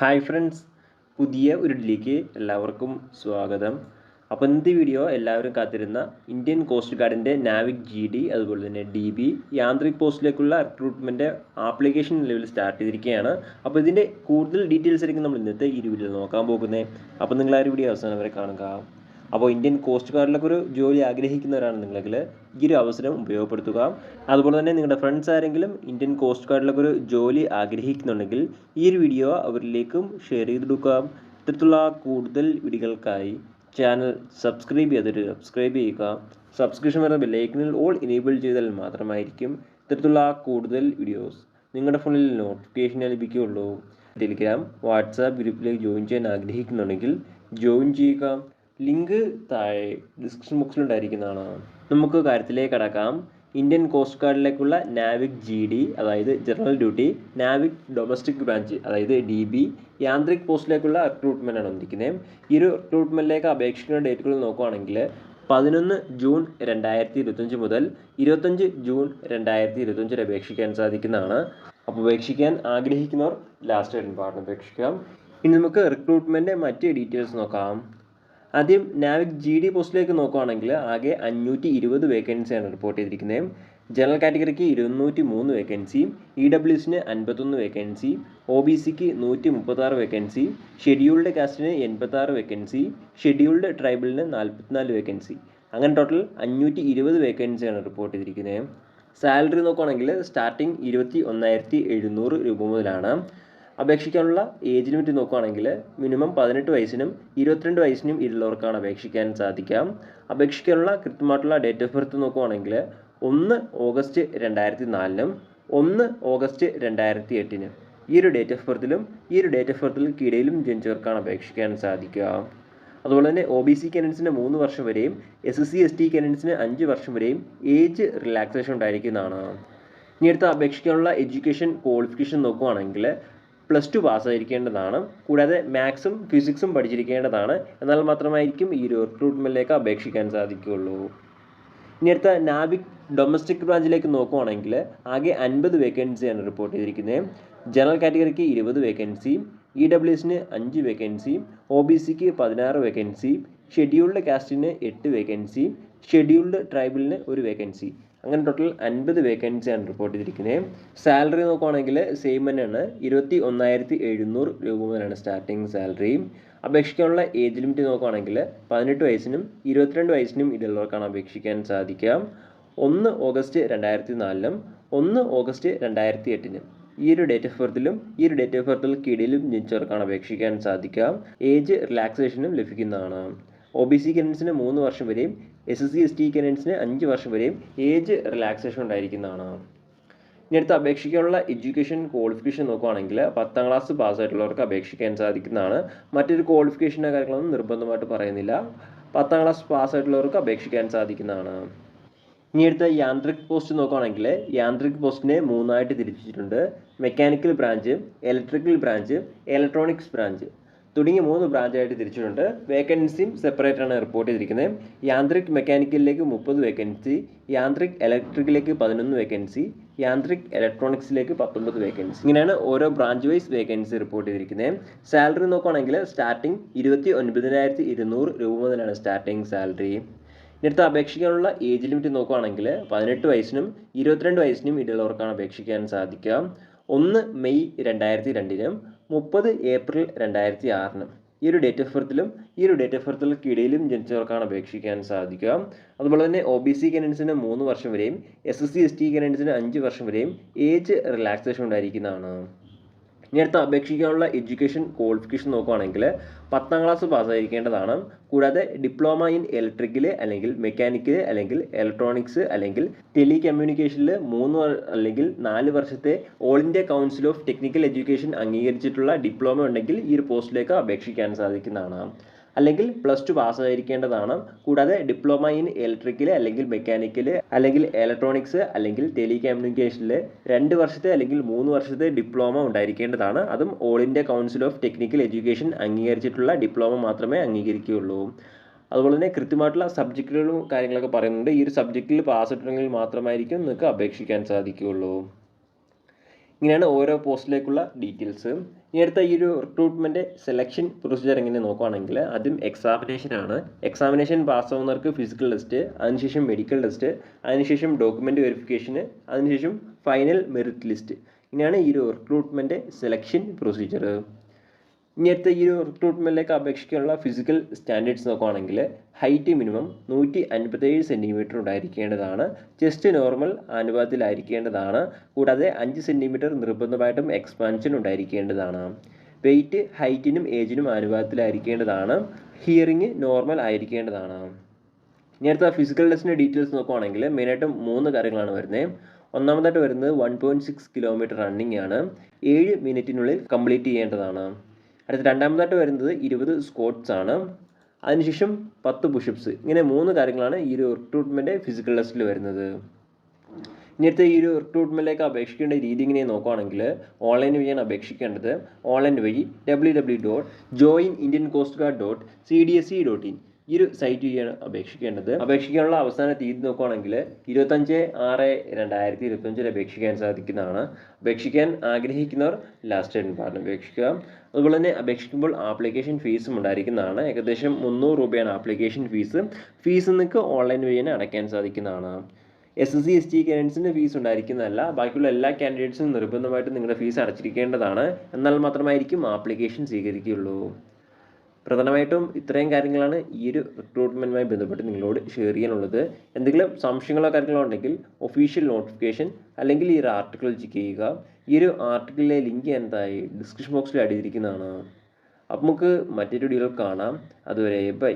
Hi friends, പുതിയ ഒരു ഇതിലേക്ക് എല്ലാവർക്കും സ്വാഗതം. അപ്പോൾ ഇന്നത്തെ വീഡിയോ എല്ലാവരും കാത്തിരുന്ന ഇന്ത്യൻ കോസ്റ്റ് ഗാർഡിൻ്റെ നാവിക് GD അതുപോലെ തന്നെ DB യാന്ത്രിക് പോസ്റ്റിലേക്കുള്ള റിക്രൂട്ട്മെൻറ്റ് ആപ്ലിക്കേഷൻ നിലവിൽ സ്റ്റാർട്ട് ചെയ്തിരിക്കുകയാണ്. അപ്പോൾ ഇതിൻ്റെ കൂടുതൽ ഡീറ്റെയിൽസ് ആയിരിക്കും നമ്മൾ ഇന്നത്തെ ഈ വീഡിയോയിൽ നോക്കാൻ പോകുന്നത്. അപ്പോൾ നിങ്ങൾ ആ ഒരു വീഡിയോ അവസാനം വരെ കാണുക. അപ്പോൾ ഇന്ത്യൻ കോസ്റ്റ് ഗാർഡിലൊക്കെ ഒരു ജോലി ആഗ്രഹിക്കുന്നവരാണ് നിങ്ങളെങ്കിൽ ഈ ഒരു അവസരം ഉപയോഗപ്പെടുത്തുക. അതുപോലെ തന്നെ നിങ്ങളുടെ ഫ്രണ്ട്സ് ആരെങ്കിലും ഇന്ത്യൻ കോസ്റ്റ് ഗാർഡിലൊക്കെ ഒരു ജോലി ആഗ്രഹിക്കുന്നുണ്ടെങ്കിൽ ഈ ഒരു വീഡിയോ അവരിലേക്കും ഷെയർ ചെയ്തെടുക്കുക. ഇത്തരത്തിലുള്ള കൂടുതൽ വീഡിയോകൾക്കായി ചാനൽ സബ്സ്ക്രൈബ് ചെയ്യുക. സബ്സ്ക്രിപ്ഷൻ വരുന്ന ബെല്ലൈക്കനിൽ ഓൾ ഇനേബിൾ ചെയ്താൽ മാത്രമായിരിക്കും ഇത്തരത്തിലുള്ള കൂടുതൽ വീഡിയോസ് നിങ്ങളുടെ ഫോണിൽ നോട്ടിഫിക്കേഷൻ ലഭിക്കുകയുള്ളൂ. ടെലിഗ്രാം വാട്സാപ്പ് ഗ്രൂപ്പിലേക്ക് ജോയിൻ ചെയ്യാൻ ആഗ്രഹിക്കുന്നുണ്ടെങ്കിൽ ജോയിൻ ചെയ്യുക. ലിങ്ക് താഴെ ഡിസ്ക്രിപ്ഷൻ ബോക്സിലുണ്ടായിരിക്കുന്നതാണ്. നമുക്ക് കാര്യത്തിലേക്ക് കടക്കാം. ഇന്ത്യൻ കോസ്റ്റ് ഗാർഡിലേക്കുള്ള നാവിക് GD അതായത് general duty, NavIC domestic branch അതായത് DB യാന്ത്രിക് പോസ്റ്റിലേക്കുള്ള റിക്രൂട്ട്മെൻ്റ് ആണ് വന്നിരിക്കുന്നത്. ഈ ഒരു റിക്രൂട്ട്മെൻറ്റിലേക്ക് അപേക്ഷിക്കുന്ന ഡേറ്റുകൾ നോക്കുകയാണെങ്കിൽ 11 ജൂൺ 2025 മുതൽ 25 ജൂൺ 2025 വരെ അപേക്ഷിക്കാൻ സാധിക്കുന്നതാണ്. അപ്പോൾ അപേക്ഷിക്കാൻ ആഗ്രഹിക്കുന്നവർ ലാസ്റ്റ് ഡേറ്റിന് അപേക്ഷിക്കാം. ഇനി നമുക്ക് റിക്രൂട്ട്മെൻറ്റ് മറ്റ് ഡീറ്റെയിൽസ് നോക്കാം. ആദ്യം നാവിക് GD പോസ്റ്റിലേക്ക് നോക്കുകയാണെങ്കിൽ ആകെ 520 വേക്കൻസിയാണ് റിപ്പോർട്ട് ചെയ്തിരിക്കുന്നത്. ജനറൽ കാറ്റഗറിക്ക് 203 വേക്കൻസി, EWSന് 51 വേക്കൻസി, OBCക്ക് 136 വേക്കൻസി, ഷെഡ്യൂൾഡ് കാസ്റ്റിന് 86 വേക്കൻസി, ഷെഡ്യൂൾഡ് ട്രൈബലിന് 44 വേക്കൻസി. അങ്ങനെ ടോട്ടൽ 520 വേക്കൻസിയാണ് റിപ്പോർട്ട് ചെയ്തിരിക്കുന്നത്. സാലറി നോക്കുകയാണെങ്കിൽ സ്റ്റാർട്ടിങ് 21,700 രൂപ മുതലാണ്. അപേക്ഷിക്കാനുള്ള ഏജ് ലിമിറ്റ് നോക്കുകയാണെങ്കിൽ മിനിമം 18 വയസ്സിനും 22 വയസ്സിനും ഇടയിലുള്ളവർക്കാണ് അപേക്ഷിക്കാൻ സാധിക്കാം. അപേക്ഷിക്കാനുള്ള കൃത്യമായിട്ടുള്ള ഡേറ്റ് ഓഫ് ബർത്ത് നോക്കുകയാണെങ്കിൽ 1 ഓഗസ്റ്റ് 2004 1 ഓഗസ്റ്റ് 2008 ഈ ഒരു ഡേറ്റ് ഓഫ് ബർത്തിലും ഇടയിലും ജനിച്ചവർക്കാണ് അപേക്ഷിക്കാൻ സാധിക്കുക. അതുപോലെ തന്നെ OBC കാൻഡിഡേറ്റ്സിന് 3 വർഷം വരെയും SC/ST കാൻഡിഡേറ്റ്സിന് 5 വർഷം വരെയും ഏജ് റിലാക്സേഷൻ ഉണ്ടായിരിക്കുന്നതാണ്. ഇനി അടുത്ത അപേക്ഷിക്കാനുള്ള എഡ്യൂക്കേഷൻ ക്വാളിഫിക്കേഷൻ നോക്കുകയാണെങ്കിൽ +2 പാസ്സായിരിക്കേണ്ടതാണ്. കൂടാതെ മാത്സും ഫിസിക്സും പഠിച്ചിരിക്കേണ്ടതാണ്. എന്നാൽ മാത്രമായിരിക്കും ഈ ഒരു റിക്രൂട്ട്മെൻറ്റിലേക്ക് അപേക്ഷിക്കാൻ സാധിക്കുകയുള്ളൂ. ഇനി അടുത്ത നാവിക് ഡൊമസ്റ്റിക് ബ്രാഞ്ചിലേക്ക് നോക്കുകയാണെങ്കിൽ ആകെ 50 വേക്കൻസിയാണ് റിപ്പോർട്ട് ചെയ്തിരിക്കുന്നത്. ജനറൽ കാറ്റഗറിക്ക് 20 വേക്കൻസി, EWSന് 5 വേക്കൻസി, OBCക്ക് 16 വേക്കൻസി, ഷെഡ്യൂൾഡ് കാസ്റ്റിന് 8 വേക്കൻസി, ഷെഡ്യൂൾഡ് ട്രൈബലിന് 1 വേക്കൻസി. അങ്ങനെ ടോട്ടൽ 50 വേക്കൻസിയാണ് റിപ്പോർട്ട് ചെയ്തിരിക്കുന്നത്. സാലറി നോക്കുകയാണെങ്കിൽ സെയിം തന്നെയാണ്, 21,700 രൂപ മുതലാണ് സ്റ്റാർട്ടിങ് സാലറി. അപേക്ഷിക്കാനുള്ള ഏജ് ലിമിറ്റ് നോക്കുകയാണെങ്കിൽ 18 വയസ്സിനും 22 വയസ്സിനും ഇടയിലുള്ളവർക്കാണ് അപേക്ഷിക്കാൻ സാധിക്കുക. 1 ഓഗസ്റ്റ് 2004 1 ഓഗസ്റ്റ് 2008 ഈ ഒരു ഡേറ്റ് ഓഫ് ബർത്തിലും ഇടയിലും ജനിച്ചവർക്കാണ് അപേക്ഷിക്കാൻ സാധിക്കുക. ഏജ് റിലാക്സേഷനും ലഭിക്കുന്നതാണ്. OBC കാൻഡിഡേറ്റ്സിന് 3 വർഷം വരെയും SC/ST കാൻഡിഡേറ്റ്സിന് 5 വർഷം വരെയും ഏജ് റിലാക്സേഷൻ ഉണ്ടായിരിക്കുന്നതാണ്. ഇനി അടുത്ത് അപേക്ഷിക്കാനുള്ള എഡ്യൂക്കേഷൻ ക്വാളിഫിക്കേഷൻ നോക്കുകയാണെങ്കിൽ 10ാം ക്ലാസ് പാസ്സായിട്ടുള്ളവർക്ക് അപേക്ഷിക്കാൻ സാധിക്കുന്നതാണ്. മറ്റൊരു ക്വാളിഫിക്കേഷൻ്റെ കാര്യങ്ങളൊന്നും നിർബന്ധമായിട്ട് പറയുന്നില്ല. 10ാം ക്ലാസ് പാസ്സായിട്ടുള്ളവർക്ക് അപേക്ഷിക്കാൻ സാധിക്കുന്നതാണ്. ഇനി അടുത്ത യാന്ത്രിക് പോസ്റ്റ് നോക്കുകയാണെങ്കിൽ യാന്ത്രിക് പോസ്റ്റിനെ 3ആയിട്ട് തിരിച്ചിട്ടുണ്ട്. Mechanical branch, electrical branch, electronics branch തുടങ്ങിയ 3 ബ്രാഞ്ചായിട്ട് തിരിച്ചിട്ടുണ്ട്. വേക്കൻസിയും സെപ്പറേറ്റ് ആണ് റിപ്പോർട്ട് ചെയ്തിരിക്കുന്നത്. യാന്ത്രിക് മെക്കാനിക്കലിലേക്ക് 30 വേക്കൻസി, യാന്ത്രിക് ഇലക്ട്രിക്കലിലേക്ക് 11 വേക്കൻസി, യാന്ത്രിക് ഇലക്ട്രോണിക്സിലേക്ക് 19 വേക്കൻസി. ഇങ്ങനെയാണ് ഓരോ ബ്രാഞ്ച് വൈസ് വേക്കൻസി റിപ്പോർട്ട് ചെയ്തിരിക്കുന്നത്. സാലറി നോക്കുകയാണെങ്കിൽ സ്റ്റാർട്ടിങ് 29,200 രൂപ മുതലാണ് സ്റ്റാർട്ടിങ് സാലറി. ഇനിയടുത്ത് അപേക്ഷിക്കാനുള്ള ഏജ് ലിമിറ്റ് നോക്കുകയാണെങ്കിൽ 18 വയസ്സിനും 22 വയസ്സിനും ഇടയിലുള്ളവർക്കാണ് അപേക്ഷിക്കാൻ സാധിക്കുക. 1 മെയ് 2002 30 ഏപ്രിൽ 2006 ഈ ഒരു ഡേറ്റ് ഓഫ് ബർത്തിലും ഇടയിലും ജനിച്ചവർക്കാണ് അപേക്ഷിക്കാൻ സാധിക്കുക. അതുപോലെ തന്നെ OBC കാൻഡിഡേറ്റ്സിന് 3 വർഷം വരെയും SC/ST കാൻഡിഡേറ്റ്സിന് 5 വർഷം വരെയും ഏജ് റിലാക്സേഷൻ ഉണ്ടായിരിക്കുന്നതാണ്. ഇനി അടുത്ത അപേക്ഷിക്കാനുള്ള എഡ്യൂക്കേഷൻ ക്വാളിഫിക്കേഷൻ നോക്കുകയാണെങ്കിൽ 10ാം ക്ലാസ് പാസ്സായിരിക്കേണ്ടതാണ്. കൂടാതെ ഡിപ്ലോമ ഇൻ ഇലക്ട്രിക്കൽ അല്ലെങ്കിൽ മെക്കാനിക്കൽ അല്ലെങ്കിൽ ഇലക്ട്രോണിക്സ് അല്ലെങ്കിൽ ടെലി കമ്മ്യൂണിക്കേഷനിൽ 3 അല്ലെങ്കിൽ 4 വർഷത്തെ All India Council of Technical Education അംഗീകരിച്ചിട്ടുള്ള ഡിപ്ലോമ ഉണ്ടെങ്കിൽ ഈ ഒരു പോസ്റ്റിലേക്ക് അപേക്ഷിക്കാൻ സാധിക്കുന്നതാണ്. അല്ലെങ്കിൽ +2 പാസ്സായിരിക്കേണ്ടതാണ്. കൂടാതെ ഡിപ്ലോമ ഇൻ ഇലക്ട്രിക്കൽ അല്ലെങ്കിൽ മെക്കാനിക്കൽ അല്ലെങ്കിൽ ഇലക്ട്രോണിക്സ് അല്ലെങ്കിൽ ടെലി കമ്മ്യൂണിക്കേഷനിൽ 2 വർഷത്തെ അല്ലെങ്കിൽ 3 വർഷത്തെ ഡിപ്ലോമ ഉണ്ടായിരിക്കേണ്ടതാണ്. അതും All India Council of Technical Education അംഗീകരിച്ചിട്ടുള്ള ഡിപ്ലോമ മാത്രമേ അംഗീകരിക്കുകയുള്ളൂ. അതുപോലെ തന്നെ കൃത്യമായിട്ടുള്ള സബ്ജക്റ്റുകളും കാര്യങ്ങളൊക്കെ പറയുന്നുണ്ട്. ഈ ഒരു സബ്ജക്റ്റിൽ പാസ്സായിട്ടുണ്ടെങ്കിൽ മാത്രമായിരിക്കും നിങ്ങൾക്ക് അപേക്ഷിക്കാൻ സാധിക്കുകയുള്ളൂ. ഇങ്ങനെയാണ് ഓരോ പോസ്റ്റിലേക്കുള്ള ഡീറ്റെയിൽസ്. ഇനി അടുത്ത ഈ ഒരു റിക്രൂട്ട്മെൻറ്റ് സെലക്ഷൻ പ്രൊസീജിയർ എങ്ങനെ നോക്കുകയാണെങ്കിൽ ആദ്യം എക്സാമിനേഷനാണ്. എക്സാമിനേഷൻ പാസ്സാവുന്നവർക്ക് ഫിസിക്കൽ ടെസ്റ്റ്, അതിനുശേഷം മെഡിക്കൽ ടെസ്റ്റ്, അതിനുശേഷം ഡോക്യുമെൻ്റ് വെരിഫിക്കേഷന്, അതിനുശേഷം ഫൈനൽ മെറിറ്റ് ലിസ്റ്റ്. ഇങ്ങനെയാണ് ഈ ഒരു റിക്രൂട്ട്മെൻറ്റ് സെലക്ഷൻ പ്രൊസീജിയർ. ഇനി അടുത്ത ഈ ഒരു റിക്രൂട്ട്മെൻറ്റിലേക്ക് അപേക്ഷിക്കാനുള്ള ഫിസിക്കൽ സ്റ്റാൻഡേർഡ്സ് നോക്കുകയാണെങ്കിൽ ഹൈറ്റ് മിനിമം 157 സെൻറ്റിമീറ്റർ ഉണ്ടായിരിക്കേണ്ടതാണ്. ചെസ്റ്റ് നോർമൽ അനുപാതത്തിലായിരിക്കേണ്ടതാണ്. കൂടാതെ 5 സെൻറ്റിമീറ്റർ നിർബന്ധമായിട്ടും എക്സ്പാൻഷൻ ഉണ്ടായിരിക്കേണ്ടതാണ്. വെയ്റ്റ് ഹൈറ്റിനും ഏജിനും അനുപാതത്തിലായിരിക്കേണ്ടതാണ്. ഹിയറിംഗ് നോർമൽ ആയിരിക്കേണ്ടതാണ്. ഇനി അടുത്ത ഫിസിക്കൽ ടെസ്റ്റിൻ്റെ ഡീറ്റെയിൽസ് നോക്കുകയാണെങ്കിൽ മെയിനായിട്ടും 3 കാര്യങ്ങളാണ് വരുന്നത്. ഒന്നാമതായിട്ട് വരുന്നത് 1.6 കിലോമീറ്റർ റണ്ണിങ് ആണ്. 7 മിനിറ്റിനുള്ളിൽ കംപ്ലീറ്റ് ചെയ്യേണ്ടതാണ്. അടുത്ത രണ്ടാമതായിട്ട് വരുന്നത് 20 സ്ക്വാട്ട്സ് ആണ്. അതിനുശേഷം 10 പുഷപ്സ്. ഇങ്ങനെ 3 കാര്യങ്ങളാണ് ഈ ഒരു റിക്രൂട്ട്മെൻറ്റ് ഫിസിക്കൽ ടെസ്റ്റിൽ വരുന്നത്. ഇനി അടുത്ത ഈ ഒരു റിക്രൂട്ട്മെൻറ്റിലേക്ക് അപേക്ഷിക്കേണ്ട രീതി ഇങ്ങനെ നോക്കുകയാണെങ്കിൽ ഓൺലൈൻ വഴിയാണ് അപേക്ഷിക്കേണ്ടത്. ഓൺലൈൻ വഴി www.joinindiancoastguard.cdsc.in ഈ ഒരു സൈറ്റ് വഴിയാണ് അപേക്ഷിക്കേണ്ടത്. അപേക്ഷിക്കാനുള്ള അവസാന തീയതി നോക്കുകയാണെങ്കിൽ 25/6/2025 അപേക്ഷിക്കാൻ സാധിക്കുന്നതാണ്. അപേക്ഷിക്കാൻ ആഗ്രഹിക്കുന്നവർ ലാസ്റ്റ് ഡേറ്റിന് അപേക്ഷിക്കുക. അതുപോലെ തന്നെ അപേക്ഷിക്കുമ്പോൾ ആപ്ലിക്കേഷൻ ഫീസും ഉണ്ടായിരിക്കുന്നതാണ്. ഏകദേശം 300 രൂപയാണ് ആപ്ലിക്കേഷൻ ഫീസ്. ഫീസ് നിങ്ങൾക്ക് ഓൺലൈൻ വഴി തന്നെ അടയ്ക്കാൻ സാധിക്കുന്നതാണ്. SSC ST കാൻഡിഡേറ്റ്സിന് ഫീസ് ഉണ്ടായിരിക്കുന്നതല്ല. ബാക്കിയുള്ള എല്ലാ കാൻഡിഡേറ്റ്സും നിർബന്ധമായിട്ടും നിങ്ങളുടെ ഫീസ് അടച്ചിരിക്കേണ്ടതാണ്. എന്നാൽ മാത്രമായിരിക്കും ആപ്ലിക്കേഷൻ സ്വീകരിക്കുകയുള്ളൂ. പ്രധാനമായിട്ടും ഇത്രയും കാര്യങ്ങളാണ് ഈ ഒരു റിക്രൂട്ട്മെൻറ്റുമായി ബന്ധപ്പെട്ട് നിങ്ങളോട് ഷെയർ ചെയ്യാനുള്ളത്. എന്തെങ്കിലും സംശയങ്ങളോ കാര്യങ്ങളോ ഉണ്ടെങ്കിൽ ഒഫീഷ്യൽ നോട്ടിഫിക്കേഷൻ അല്ലെങ്കിൽ ഈ ഒരു ആർട്ടിക്കിൾ ചെക്ക് ചെയ്യുക. ഈ ഒരു ആർട്ടിക്കിളിലെ ലിങ്ക് എന്തായി ഡിസ്ക്രിപ്ഷൻ ബോക്സിൽ അടിയിരിക്കുന്നതാണ്. അപ്പോൾ നമുക്ക് മറ്റൊരു വീഡിയോയിൽ കാണാം. അതുവരെ ബൈ.